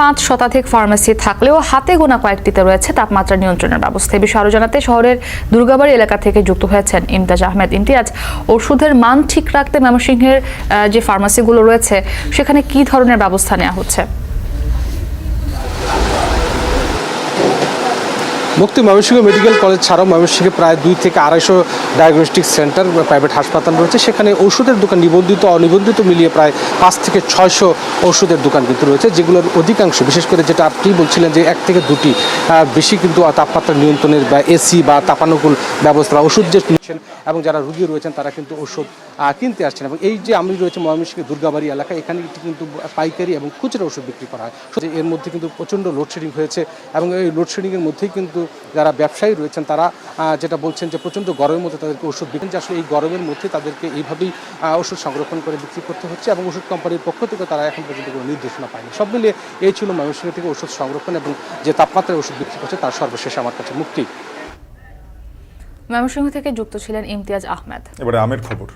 5 শতাধিক ফার্মেসি থাকলেও হাতে গোনা কয়েকটিতে রয়েছে তাপমাত্রা নিয়ন্ত্রণের ব্যবস্থা। এই বিষয়ে আরো জানাতে শহরের দুর্গাবাড়ি এলাকা থেকে যুক্ত হয়েছেন ইমতিয়াজ আহমেদ। ইমতিয়াজ, ওষুধের মান ঠিক রাখতে ময়মনসিংহের যে ফার্মেসিগুলো রয়েছে সেখানে কি ধরনের ব্যবস্থা নেওয়া হচ্ছে? মুক্তি ময়মনসিংহ মেডিকেল কলেজ ছাড়াও ময়মনসিংহে প্রায় 2 থেকে 250 ডায়াগনস্টিক সেন্টার প্রাইভেট হাসপাতাল রয়েছে। সেখানে ওষুধের দোকান নিবন্ধিত অনিবন্ধিত মিলিয়ে প্রায় 5 থেকে 600 ওষুধের দোকান কিন্তু রয়েছে, যেগুলোর অধিকাংশ, বিশেষ করে যেটা আপনি বলছিলেন যে 1 থেকে 2টি বেশি কিন্তু তাপমাত্রা নিয়ন্ত্রণের বা এসি বা তাপানুকূল ব্যবস্থা ওষুধ যে নিচ্ছেন এবং যারা রোগী রয়েছেন তারা কিন্তু ওষুধ কিনতে আসছেন। এবং এই যে আমি রয়েছে ময়মনসিংহের দুর্গাবাড়ি এলাকা, এখানে কিন্তু পাইকারি এবং খুচরা ওষুধ বিক্রি করা হয়। এর মধ্যে কিন্তু প্রচণ্ড লোডশেডিং হয়েছে এবং এই লোডশেডিংয়ের মধ্যেই কিন্তু যারা ব্যবসায়ী রয়েছেন তারা যেটা বলছেন যে প্রচণ্ড গরমের মধ্যে তাদেরকে ওষুধ বিক্রি, আসলে এই গরমের মধ্যে তাদেরকে এইভাবেই ওষুধ সংরক্ষণ করে বিক্রি করতে হচ্ছে এবং ওষুধ কোম্পানির পক্ষ থেকে তারা এখন পর্যন্ত কোনো নির্দেশনা পায়নি। সব মিলিয়ে এই ছিল ময়মনসিংহ থেকে ওষুধ সংরক্ষণ এবং যে তাপমাত্রায় ওষুধ বিক্রি করছে তার সর্বশেষ আমার কাছে মুক্তি। ময়মনসিংহ থেকে যুক্ত ছিলেন ইমতিয়াজ আহমেদ। এবারে আমের খবর।